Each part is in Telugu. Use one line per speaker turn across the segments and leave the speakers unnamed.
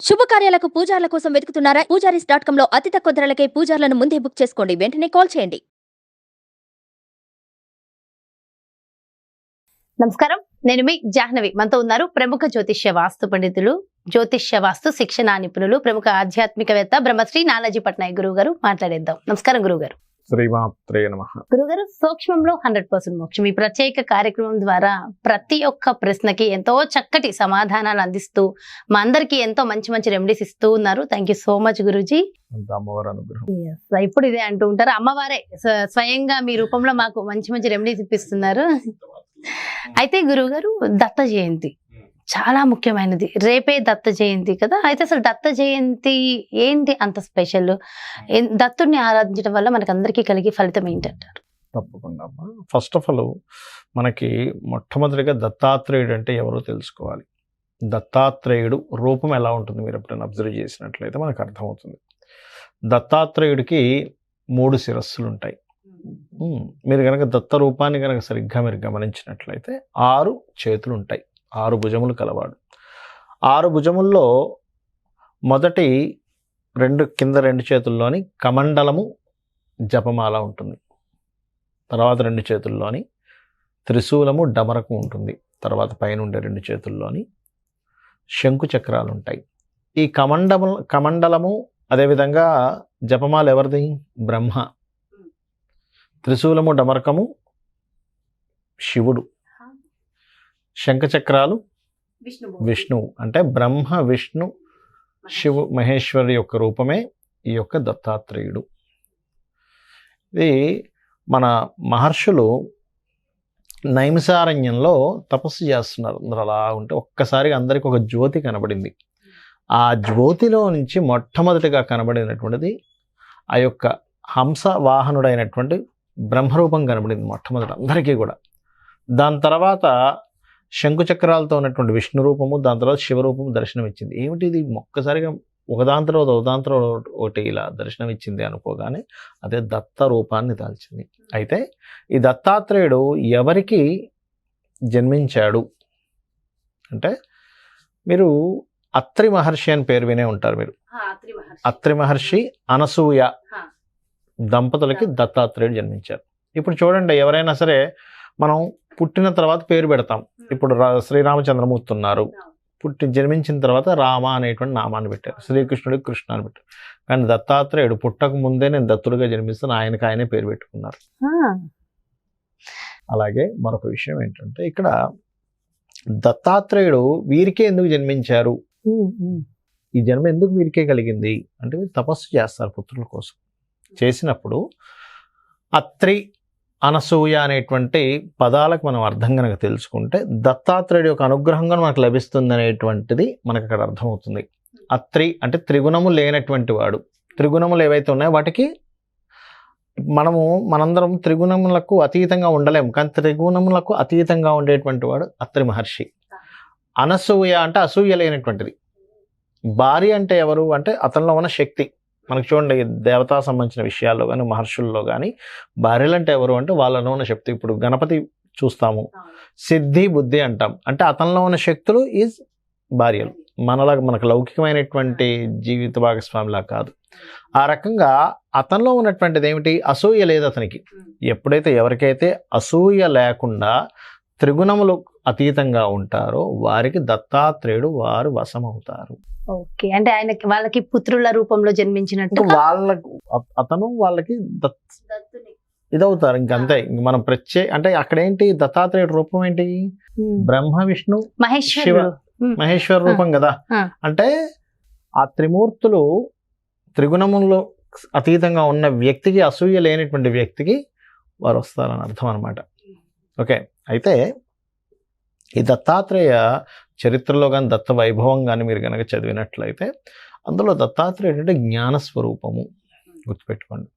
శుభకార్యాలకు పూజార్ల కోసం వెతుకుతున్నారా? పూజారీస్.com లో అతి తక్కువ ధరలకే పూజార్లను ముందే బుక్ చేసుకోండి. వెంటనే కాల్ చేయండి.
నమస్కారం, నేను మీ జాహ్నవి. మనతో ఉన్నారు ప్రముఖ జ్యోతిష్య వాస్తు పండితులు, జ్యోతిష్య వాస్తు శిక్షణ నిపుణులు, ప్రముఖ ఆధ్యాత్మికవేత్త బ్రహ్మశ్రీ నానాజీ పట్నాయక్ గురువు గారు. మాట్లాడేద్దాం. నమస్కారం గురుగారు.
శ్రీమాత్రే నమః.
గురుగారు, సూక్ష్మంలో 100% మోక్షం ఈ ప్రత్యేక కార్యక్రమం ద్వారా ప్రతి ఒక్క ప్రశ్నకి ఎంతో చక్కటి సమాధానాలు అందిస్తూ మా అందరికి ఎంతో మంచి మంచి రెమెడీస్ ఇస్తూ ఉన్నారు. Thank you so much Guruji.
అమ్మవారి అనుగ్రహం.
ఇప్పుడు ఇదే అంటూ ఉంటారు, అమ్మవారే స్వయంగా మీ రూపంలో మాకు మంచి మంచి రెమెడీస్ ఇప్పిస్తున్నారు. అయితే గురువుగారు, దత్త జయంతి చాలా ముఖ్యమైనది. రేపే దత్త జయంతి కదా. అయితే అసలు దత్త జయంతి ఏంటి అంత స్పెషల్? దత్తుడిని ఆరాధించడం వల్ల మనకు అందరికీ కలిగే ఫలితం ఏంటంటారు?
తప్పకుండా అమ్మా. ఫస్ట్ ఆఫ్ ఆల్ మనకి మొట్టమొదటిగా దత్తాత్రేయుడు అంటే ఎవరో తెలుసుకోవాలి. దత్తాత్రేయుడు రూపం ఎలా ఉంటుంది మీరు ఎప్పుడైనా అబ్జర్వ్ చేసినట్లయితే మనకు అర్థమవుతుంది. దత్తాత్రేయుడికి 3 శిరస్సులు ఉంటాయి. మీరు కనుక దత్త రూపాన్ని కనుక సరిగ్గా మీరు గమనించినట్లయితే 6 చేతులు ఉంటాయి, 6 భుజములు కలవాడు. 6 భుజముల్లో మొదటి కింద 2 చేతుల్లోని కమండలము జపమాల ఉంటుంది. తర్వాత 2 చేతుల్లోని త్రిశూలము డమరకు ఉంటుంది. తర్వాత పైన ఉండే 2 చేతుల్లోని శంకు చక్రాలు ఉంటాయి. ఈ కమండలము అదేవిధంగా జపమాల ఎవరిది? బ్రహ్మ. త్రిశూలము డమరకము శివుడు. శంఖచక్రాలు విష్ణువు. అంటే బ్రహ్మ విష్ణు శివు మహేశ్వరుడి యొక్క రూపమే ఈ యొక్క దత్తాత్రేయుడు. ఇది మన మహర్షులు నైమిసారణ్యంలో తపస్సు చేస్తున్నారు. అందరూ అలా ఉంటే ఒక్కసారిగా అందరికి ఒక జ్యోతి కనబడింది. ఆ జ్యోతిలో నుంచి మొట్టమొదటిగా కనబడినటువంటిది ఆ యొక్క హంస వాహనుడైనటువంటి బ్రహ్మరూపం కనబడింది మొట్టమొదటి అందరికీ కూడా. దాని తర్వాత శంకుచక్రాలతో ఉన్నటువంటి విష్ణు రూపము, దాని తర్వాత శివరూపము దర్శనం ఇచ్చింది. ఏమిటి ఇది? ఒక్కసారిగా ఒకదాని తర్వాత ఒకటి ఇలా దర్శనం ఇచ్చింది అనుకోగానే అదే దత్త రూపాన్ని దాల్చింది. అయితే ఈ దత్తాత్రేయుడు ఎవరికి జన్మించాడు అంటే, మీరు అత్రి మహర్షి అని పేరు వినే ఉంటారు. మీరు అత్రి మహర్షి అనసూయ దంపతులకి దత్తాత్రేయుడు జన్మించారు. ఇప్పుడు చూడండి, ఎవరైనా సరే మనం పుట్టిన తర్వాత పేరు పెడతాం. ఇప్పుడు శ్రీరామచంద్రమూర్తి ఉన్నారు, జన్మించిన తర్వాత రామ అనేటువంటి నామాన్ని పెట్టారు. శ్రీకృష్ణుడికి కృష్ణ అని పెట్టారు. కానీ దత్తాత్రేయుడు పుట్టక ముందే నేను దత్తుడిగా జన్మిస్తాను ఆయనే పేరు పెట్టుకున్నారు. అలాగే మరొక విషయం ఏంటంటే, ఇక్కడ దత్తాత్రేయుడు వీరికే ఎందుకు జన్మించారు, ఈ జన్మ ఎందుకు వీరికే కలిగింది అంటే, వీరు తపస్సు చేస్తారు పుత్రుల కోసం. చేసినప్పుడు అత్రి అనసూయ అనేటువంటి పదాలకు మనం అర్థం కనుక తెలుసుకుంటే, దత్తాత్రేయుడి యొక్క అనుగ్రహంగా మనకు లభిస్తుంది అనేటువంటిది మనకు అక్కడ అర్థమవుతుంది. అత్రి అంటే త్రిగుణము లేనటువంటి వాడు. త్రిగుణములు ఏవైతే ఉన్నాయో వాటికి మనందరం త్రిగుణములకు అతీతంగా ఉండలేము, కానీ త్రిగుణములకు అతీతంగా ఉండేటువంటి వాడు అత్రి మహర్షి. అనసూయ అంటే అసూయ లేనటువంటిది. భార్య అంటే ఎవరు అంటే అతనిలో ఉన్న శక్తి. మనకు చూడండి, దేవతా సంబంధించిన విషయాల్లో కానీ మహర్షుల్లో కానీ భార్యలు అంటే ఎవరు అంటే వాళ్ళలో ఉన్న శక్తి. ఇప్పుడు గణపతి చూస్తాము, సిద్ధి బుద్ధి అంటాం, అంటే అతనిలో ఉన్న శక్తులు ఈజ్ భార్యలు. మనకు లౌకికమైనటువంటి జీవిత భాగస్వామిలా కాదు. ఆ రకంగా అతనిలో ఉన్నటువంటిది ఏమిటి? అసూయ లేదు అతనికి. ఎప్పుడైతే ఎవరికైతే అసూయ లేకుండా త్రిగుణములు అతీతంగా ఉంటారో వారికి దత్తాత్రేయుడు వారు వశమవుతారు.
ఓకే, అంటే వాళ్ళకి పుత్రుల రూపంలో జన్మించినట్టు
వాళ్ళకి ఇదవుతారు. ఇంకంతే. ఇంక మనం అంటే అక్కడ ఏంటి? దత్తాత్రేయుడు రూపం ఏంటి? బ్రహ్మ విష్ణు మహేశ్వర రూపం కదా. అంటే ఆ త్రిమూర్తులు త్రిగుణములో అతీతంగా ఉన్న వ్యక్తికి, అసూయ లేనటువంటి వ్యక్తికి వారు వస్తారని అర్థం అనమాట. ఓకే, అయితే ఈ దత్తాత్రేయ చరిత్రలో కానీ దత్త వైభవం కానీ మీరు కనుక చదివినట్లయితే అందులో దత్తాత్రేయుడు అంటే జ్ఞానస్వరూపము. గుర్తుపెట్టుకోండి,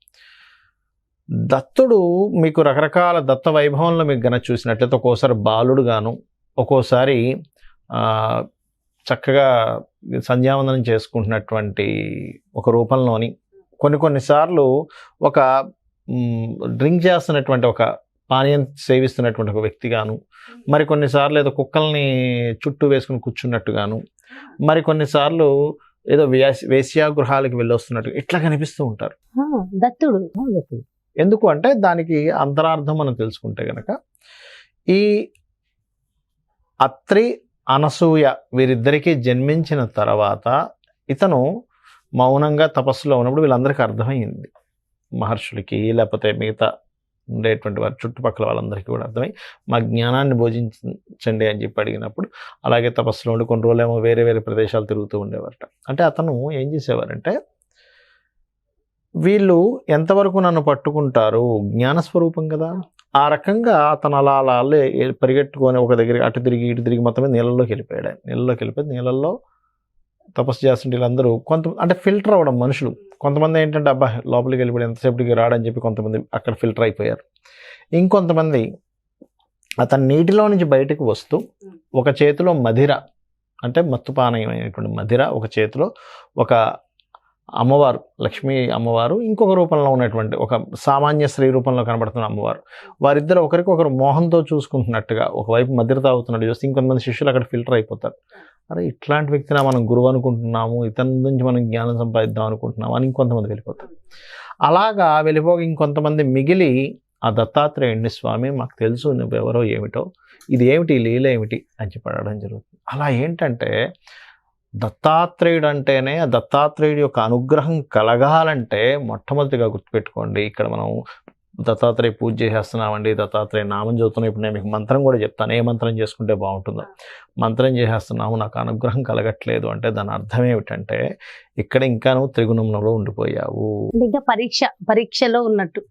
దత్తుడు మీకు రకరకాల దత్త వైభవంలో మీకు కనుక చూసినట్లయితే ఒక్కోసారి బాలుడు గాను, ఒక్కోసారి చక్కగా సంధ్యావందనం చేసుకుంటున్నటువంటి ఒక రూపంలోని, కొన్నిసార్లు ఒక డ్రింక్ చేస్తున్నటువంటి ఒక పానీయం సేవిస్తున్నటువంటి ఒక వ్యక్తిగాను, మరికొన్నిసార్లు ఏదో కుక్కల్ని చుట్టూ వేసుకుని కూర్చున్నట్టుగాను, మరికొన్నిసార్లు ఏదో వేశ్యాగృహాలకు వెళ్ళొస్తున్నట్టు ఇట్లా కనిపిస్తూ ఉంటారు.
దత్తుడు.
ఎందుకు అంటే దానికి అంతరార్థం మనం తెలుసుకుంటే గనక ఈ అత్రి అనసూయ వీరిద్దరికీ జన్మించిన తర్వాత ఇతను మౌనంగా తపస్సులో ఉన్నప్పుడు వీళ్ళందరికీ అర్థమైంది, మహర్షులకి లేకపోతే మిగతా ఉండేటువంటి వారి చుట్టుపక్కల వాళ్ళందరికీ కూడా అర్థమై మా జ్ఞానాన్ని బోధించండి అని చెప్పి అడిగినప్పుడు అలాగే తపస్సులో ఉండి కొన్ని రోజులేమో వేరే వేరే ప్రదేశాలు తిరుగుతూ ఉండేవారట. అంటే అతను ఏం చేసేవారంటే వీళ్ళు ఎంతవరకు నన్ను పట్టుకుంటారు, జ్ఞానస్వరూపం కదా, ఆ రకంగా అతను అలా అలా పరిగెట్టుకొని ఒక దగ్గర అటు తిరిగి ఇటు తిరిగి మొత్తం నీళ్ళలోకి వెళ్ళిపోయాడు. నీళ్ళలోకి వెళ్ళిపోయి నీళ్ళల్లో తపస్సు చేస్తుంటే వీళ్ళందరూ అంటే ఫిల్టర్ అవ్వడం మనుషులు. కొంతమంది ఏంటంటే అబ్బా లోపలికి వెళ్ళిపోయి ఎంతసేపటికి రాడని చెప్పి కొంతమంది అక్కడ ఫిల్టర్ అయిపోయారు. ఇంకొంతమంది అతను నీటిలో నుంచి బయటకు వస్తూ ఒక చేతిలో మధిర అంటే మత్తుపానీయమైనటువంటి మధిర, ఒక చేతిలో ఒక అమ్మవారు లక్ష్మీ అమ్మవారు, ఇంకొక రూపంలో ఉన్నటువంటి ఒక సామాన్య స్త్రీ రూపంలో కనబడుతున్న అమ్మవారు, వారిద్దరు ఒకరికొకరు మోహంతో చూసుకుంటున్నట్టుగా ఒకవైపు మధ్య తాగుతున్నట్టు చూస్తే ఇంకొంతమంది శిష్యులు అక్కడ ఫిల్టర్ అయిపోతారు. అరే ఇట్లాంటి వ్యక్తిని మనం గురువు అనుకుంటున్నాము, ఇతని నుంచి మనం జ్ఞానం సంపాదిద్దాం అనుకుంటున్నాము అని ఇంకొంతమంది వెళ్ళిపోతారు. అలాగా వెళ్ళిపోక ఇంకొంతమంది మిగిలి ఆ దత్తాత్రేయుడిని స్వామి మాకు తెలుసు నువ్వెవరో ఏమిటో, ఇది ఏమిటి లీల ఏమిటి అని చెప్పి అడగడం జరుగుతుంది. అలా ఏంటంటే దత్తాత్రేయుడు అంటేనే ఆ దత్తాత్రేయుడి యొక్క అనుగ్రహం కలగాలంటే మొట్టమొదటిగా గుర్తుపెట్టుకోండి, ఇక్కడ మనం దత్తాత్రేయ పూజ చేసేస్తున్నామండి, దత్తాత్రేయ నామం చదువుతున్నాం. ఇప్పుడు నేను మీకు మంత్రం కూడా చెప్తాను, ఏ మంత్రం చేసుకుంటే బాగుంటుందో. మంత్రం చేసేస్తున్నాము, నాకు అనుగ్రహం కలగట్లేదు అంటే దాని అర్థం ఏమిటంటే ఇక్కడ ఇంకా నువ్వు త్రిగుణంలో ఉండిపోయావు,
ఇంకా పరీక్షలో ఉన్నట్టు.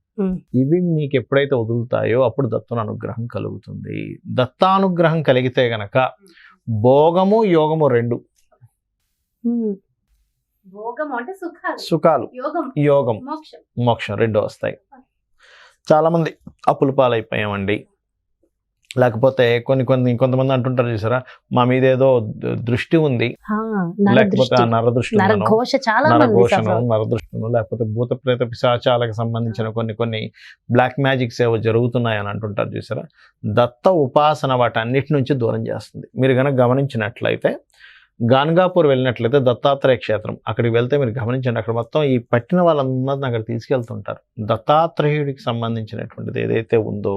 ఇవి నీకు ఎప్పుడైతే వదులుతాయో అప్పుడు దత్తుని అనుగ్రహం కలుగుతుంది. దత్తానుగ్రహం కలిగితే గనక భోగము యోగము రెండు, సుఖాలు యోగం మోక్షం రెండు వస్తాయి. చాలా మంది అప్పుల పాలైపోయామండి, లేకపోతే కొంతమంది అంటుంటారు చూసారా మా మీద ఏదో దృష్టి ఉంది, లేకపోతే ఆ నరదృష్టిను లేకపోతే భూత ప్రేత పిశాచాలకు సంబంధించిన కొన్ని బ్లాక్ మ్యాజిక్స్ ఏవో జరుగుతున్నాయని అంటుంటారు చూసారా. దత్త ఉపాసన వాటన్నిటి నుంచి దూరం చేస్తుంది. మీరు కనుక గమనించినట్లయితే గాన్గాపూర్ వెళ్ళినట్లయితే దత్తాత్రేయ క్షేత్రం, అక్కడికి వెళ్తే మీరు గమనించండి అక్కడ మొత్తం ఈ పట్టిన వాళ్ళందరినీ అక్కడ తీసుకెళ్తుంటారు. దత్తాత్రేయుడికి సంబంధించినటువంటిది ఏదైతే ఉందో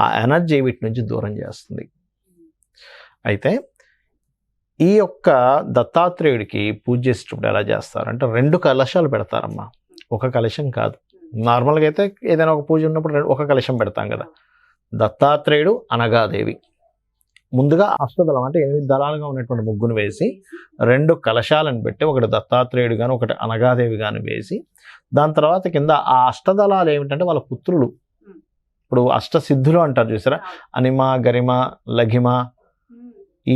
ఆ ఎనర్జీ వీటి నుంచి దూరం చేస్తుంది. అయితే ఈ యొక్క దత్తాత్రేయుడికి పూజ చేసేటప్పుడు ఎలా చేస్తారంటే 2 కలశాలు పెడతారమ్మా, ఒక కలశం కాదు. నార్మల్గా అయితే ఏదైనా ఒక పూజ ఉన్నప్పుడు ఒక కలశం పెడతాం కదా. దత్తాత్రేయుడు అనగాదేవి ముందుగా అష్టదళం అంటే 8 దళాలుగా ఉన్నటువంటి ముగ్గును వేసి 2 కలశాలను పెట్టి ఒకటి దత్తాత్రేయుడు గాను ఒకటి అనగాదేవి గాను వేసి దాని తర్వాత కింద ఆ అష్టదళాలు ఏమిటంటే వాళ్ళ పుత్రులు. ఇప్పుడు అష్టసిద్ధులు అంటారు చూసారా, అనిమ గరిమ లఘిమ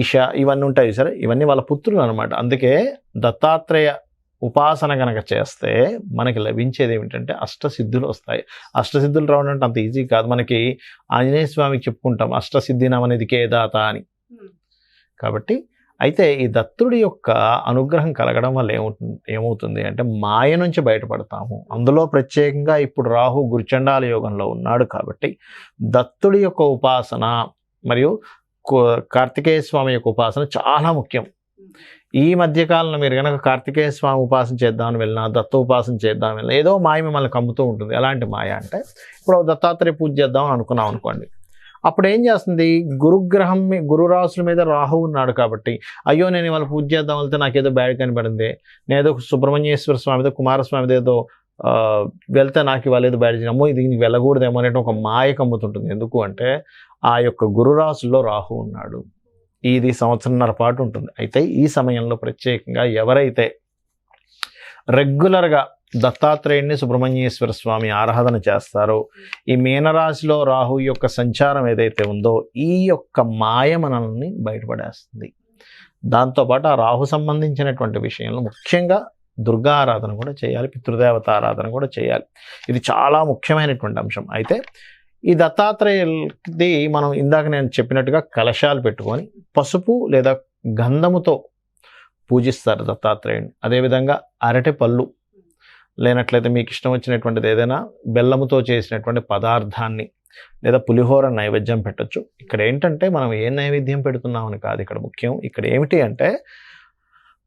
ఈశ ఇవన్నీ ఉంటాయి చూసారా, ఇవన్నీ వాళ్ళ పుత్రులు అనమాట. అందుకే దత్తాత్రేయ ఉపాసన కనుక చేస్తే మనకి లభించేది ఏమిటంటే అష్టసిద్ధులు వస్తాయి. అష్టసిద్ధులు రావడం అంటే అంత ఈజీ కాదు. మనకి ఆంజనేయ స్వామికి చెప్పుకుంటాం అష్టసిద్ధినం అనేది కేదాత అని. కాబట్టి అయితే ఈ దత్తుడి యొక్క అనుగ్రహం కలగడం వల్ల ఏమవుతుంది అంటే మాయ నుంచి బయటపడతాము. అందులో ప్రత్యేకంగా ఇప్పుడు రాహు గురుచండాల యోగంలో ఉన్నాడు కాబట్టి దత్తుడి యొక్క ఉపాసన మరియు కార్తికేయ స్వామి యొక్క ఉపాసన చాలా ముఖ్యం. ఈ మధ్యకాలంలో మీరు కనుక కార్తికేయ స్వామి ఉపాసన చేద్దామని వెళ్ళినా దత్త ఉపాసన చేద్దామని వెళ్ళినా ఏదో మాయ మిమ్మల్ని కమ్ముతూ ఉంటుంది. ఎలాంటి మాయ అంటే ఇప్పుడు దత్తాత్రేయ పూజ చేద్దామని అనుకున్నాం అనుకోండి, అప్పుడు ఏం చేస్తుంది గురుగ్రహం గురు రాసుల మీద రాహు ఉన్నాడు కాబట్టి అయ్యో నేను ఇవాళ పూజ చేద్దాం వెళ్తే నాకేదో బ్యాడ్ కనబడింది, నేనేదో సుబ్రహ్మణ్యేశ్వర స్వామిదో కుమారస్వామిదో ఏదో వెళ్తే నాకు ఇవాళ ఏదో బ్యాడ్ అమ్మో ఇది నీకు వెళ్ళకూడదేమో అనే ఒక మాయ కమ్ముతుంటుంది. ఎందుకు అంటే ఆ యొక్క గురు రాసుల్లో రాహు ఉన్నాడు. ఇది 1.5 సంవత్సరం పాటు ఉంటుంది. అయితే ఈ సమయంలో ప్రత్యేకంగా ఎవరైతే రెగ్యులర్గా దత్తాత్రేయుడిని సుబ్రహ్మణ్యేశ్వర స్వామి ఆరాధన చేస్తారో ఈ మీనరాశిలో రాహు యొక్క సంచారం ఏదైతే ఉందో ఈ యొక్క మాయ మనల్ని బయటపడేస్తుంది. దాంతోపాటు ఆ రాహు సంబంధించినటువంటి విషయంలో ముఖ్యంగా దుర్గా ఆరాధన కూడా చేయాలి, పితృదేవత ఆరాధన కూడా చేయాలి. ఇది చాలా ముఖ్యమైనటువంటి అంశం. అయితే ఈ దత్తాత్రేయుడిది మనం ఇందాక నేను చెప్పినట్టుగా కలశాలు పెట్టుకొని పసుపు లేదా గంధముతో పూజిస్తారు దత్తాత్రేయుడిని. అదేవిధంగా అరటి పళ్ళు లేనట్లయితే మీకు ఇష్టం వచ్చినటువంటిది ఏదైనా బెల్లముతో చేసినటువంటి పదార్థాన్ని లేదా పులిహోర నైవేద్యం పెట్టచ్చు. ఇక్కడ ఏంటంటే మనం ఏ నైవేద్యం పెడుతున్నామని కాదు ఇక్కడ ముఖ్యం. ఇక్కడ ఏమిటి అంటే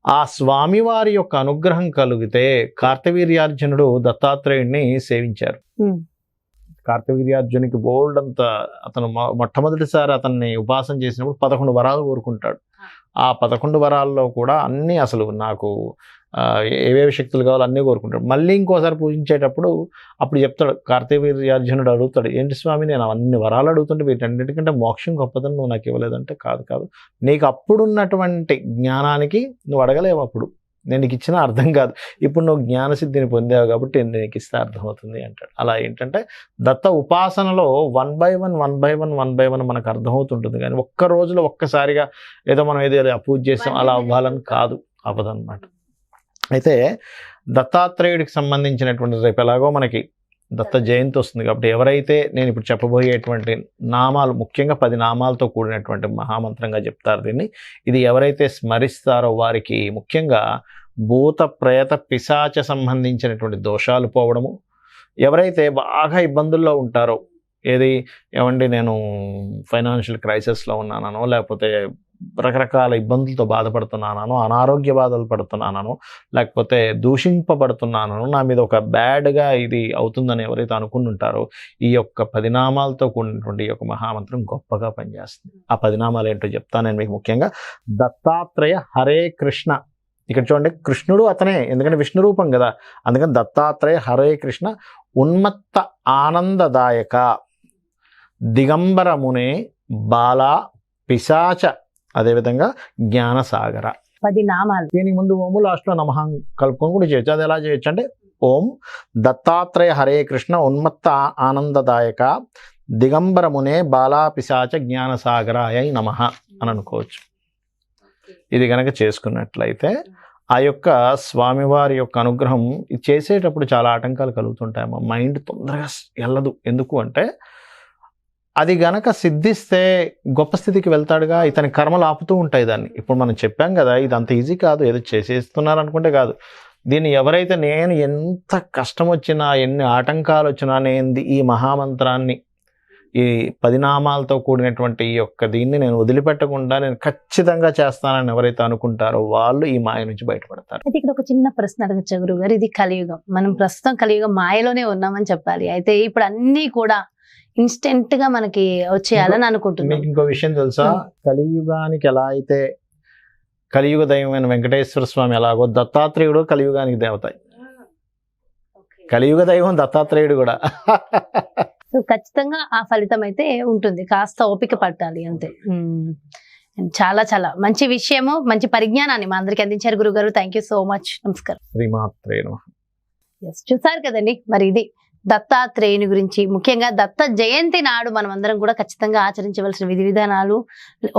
ఆ స్వామివారి యొక్క అనుగ్రహం కలిగితే కార్తవీర్యార్జునుడు దత్తాత్రేయుడిని సేవించారు. కార్తవీర్యార్జునికి బోల్డ్ అంత అతను మొట్టమొదటిసారి అతన్ని ఉపాసన చేసినప్పుడు 11 వరాలు కోరుకుంటాడు. ఆ 11 వరాల్లో కూడా అన్నీ అసలు నాకు ఏవేవి శక్తులు కావాలో అన్నీ కోరుకుంటాడు. మళ్ళీ ఇంకోసారి పూజించేటప్పుడు అప్పుడు చెప్తాడు, కార్తవీర్యార్జునుడు అడుగుతాడు, ఏంటి స్వామి నేను అన్ని వరాలు అడుగుతుంటే వీటన్నిటికంటే మోక్షం గొప్పదని నువ్వు నాకు ఇవ్వలేదంటే, కాదు నీకు అప్పుడున్నటువంటి జ్ఞానానికి నువ్వు అడగలేవు, అప్పుడు నేను నీకు ఇచ్చిన అర్థం కాదు, ఇప్పుడు నువ్వు జ్ఞానసిద్ధిని పొందావు కాబట్టి నేను నీకు ఇస్తే అర్థమవుతుంది అంటాడు. అలా ఏంటంటే దత్త ఉపాసనలో 1 by 1 మనకు అర్థమవుతుంటుంది, కానీ ఒక్క రోజులో ఒక్కసారిగా ఏదో మనం ఏదో పూజ చేసాం అలా అవ్వాలని కాదు, అవ్వదన్నమాట. అయితే దత్తాత్రేయుడికి సంబంధించినటువంటి రేపు ఎలాగో మనకి దత్త జయంతి వస్తుంది కాబట్టి ఎవరైతే నేను ఇప్పుడు చెప్పబోయేటువంటి నామాలు ముఖ్యంగా 10 నామాలతో కూడినటువంటి మహామంత్రంగా చెప్తారు దీన్ని. ఇది ఎవరైతే స్మరిస్తారో వారికి ముఖ్యంగా భూత ప్రేత పిశాచ సంబంధించినటువంటి దోషాలు పోవడము, ఎవరైతే బాగా ఇబ్బందుల్లో ఉంటారో, ఏమండి నేను ఫైనాన్షియల్ క్రైసిస్లో ఉన్నానో, లేకపోతే రకరకాల ఇబ్బందులతో బాధపడుతున్నానో, అనారోగ్య బాధలు పడుతున్నానో, లేకపోతే దూషింపబడుతున్నానో, నా మీద ఒక బ్యాడ్గా ఇది అవుతుందని ఎవరైతే అనుకుంటుంటారో ఈ యొక్క 10 నామాలతో కూడినటువంటి ఈ యొక్క మహామంత్రం గొప్పగా పనిచేస్తుంది. ఆ 10 నామాలు ఏంటో చెప్తాను నేను మీకు. ముఖ్యంగా దత్తాత్రేయ హరే కృష్ణ. ఇక్కడ చూడండి, కృష్ణుడు అతనే, ఎందుకంటే విష్ణు రూపం కదా, అందుకని దత్తాత్రేయ హరే కృష్ణ ఉన్మత్త ఆనందదాయక దిగంబరమునే బాలా పిశాచ అదేవిధంగా జ్ఞానసాగర.
10 నామాలు.
దీనికి ముందు ఓము లాస్ట్లో నమః కలుపుకొని కూడా చేయొచ్చు. అది ఎలా చేయొచ్చు అంటే ఓం దత్తాత్రేయ హరే కృష్ణ ఉన్మత్త ఆనందదాయక దిగంబరమునే బాలా పిశాచ జ్ఞానసాగరాయ నమః అని అనుకోవచ్చు. ఇది కనుక చేసుకున్నట్లయితే ఆ యొక్క స్వామివారి యొక్క అనుగ్రహం ఇది చేసేటప్పుడు చాలా ఆటంకాలు కలుగుతుంటాయి. మా మైండ్ తొందరగా వెళ్ళదు. ఎందుకు అంటే అది గనక సిద్ధిస్తే గొప్ప స్థితికి వెళ్తాడుగా, ఇతని కర్మలు ఆపుతూ ఉంటాయి దాన్ని. ఇప్పుడు మనం చెప్పాం కదా, ఇది అంత ఈజీ కాదు, ఏదో చేసేస్తున్నారు అనుకుంటే కాదు. దీన్ని ఎవరైతే నేను ఎంత కష్టం వచ్చినా ఎన్ని ఆటంకాలు వచ్చినా నేను ఈ మహామంత్రాన్ని ఈ 10 నామాలతో కూడినటువంటి ఈ యొక్క దీన్ని నేను వదిలిపెట్టకుండా నేను ఖచ్చితంగా చేస్తానని ఎవరైతే అనుకుంటారో వాళ్ళు ఈ మాయ నుంచి బయటపడతారు.
అయితే ఇక్కడ ఒక చిన్న ప్రశ్న అడగచ్చు గురువు గారు. ఇది కలియుగం, మనం ప్రస్తుతం కలియుగం మాయలోనే ఉన్నామని చెప్పాలి. అయితే ఇప్పుడు అన్నీ కూడా ఇన్స్టెంట్ గా మనకి వచ్చేయాలని అనుకుంటున్నాం.
మీకు ఇంకో విషయం తెలుసా, కలియుగానికి ఎలా అయితే కలియుగ దైవమైన వెంకటేశ్వర స్వామి ఎలాగో దత్తాత్రేయుడు కలియుగానికి దేవత. కలియుగ దైవం దత్తాత్రేయుడు కూడా.
సో ఖచ్చితంగా ఆ ఫలితం అయితే ఉంటుంది, కాస్త ఓపిక పట్టాలి అంతే. చాలా చాలా మంచి విషయము, మంచి పరిజ్ఞానాన్ని మా అందరికి అందించారు గురుగారు. Thank you so much. నమస్కారం.
శ్రీమాత్రే నమః.
చూసారు కదండి, మరి ఇది దత్తాత్రేయుని గురించి, ముఖ్యంగా దత్త జయంతి నాడు మనం అందరం కూడా ఖచ్చితంగా ఆచరించవలసిన విధి విధానాలు,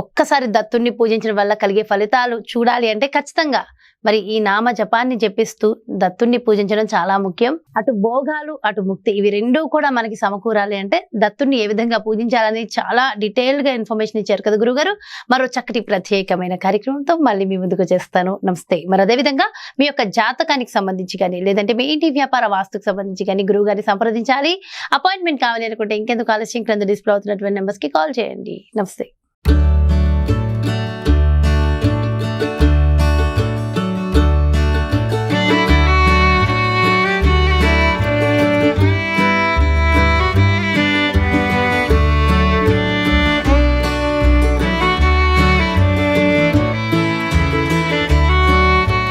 ఒక్కసారి దత్తుణ్ణి పూజించడం వల్ల కలిగే ఫలితాలు చూడాలి అంటే ఖచ్చితంగా మరి ఈ నామ జపాన్ని జపిస్తూ దత్తుణ్ణి పూజించడం చాలా ముఖ్యం. అటు భోగాలు అటు ముక్తి ఇవి రెండూ కూడా మనకి సమకూరాలి అంటే దత్తుణ్ణి ఏ విధంగా పూజించాలని చాలా డీటెయిల్డ్ గా ఇన్ఫర్మేషన్ ఇచ్చారు కదా గురుగారు. మరో చక్కటి ప్రత్యేకమైన కార్యక్రమంతో మళ్ళీ మీ ముందుకు చేస్తాను. నమస్తే. మరి అదేవిధంగా మీ యొక్క జాతకానికి సంబంధించి కానీ లేదంటే మీ ఇంటి వ్యాపార వాస్తుకు సంబంధించి కానీ గురువు గారిని సంప్రదించాలి, అపాయింట్మెంట్ కావాలి అనుకుంటే ఇంకెందుకు ఆలస్యం, క్రింద డిస్ప్లే అవుతున్నటువంటి నెంబర్స్ కి కాల్ చేయండి. నమస్తే.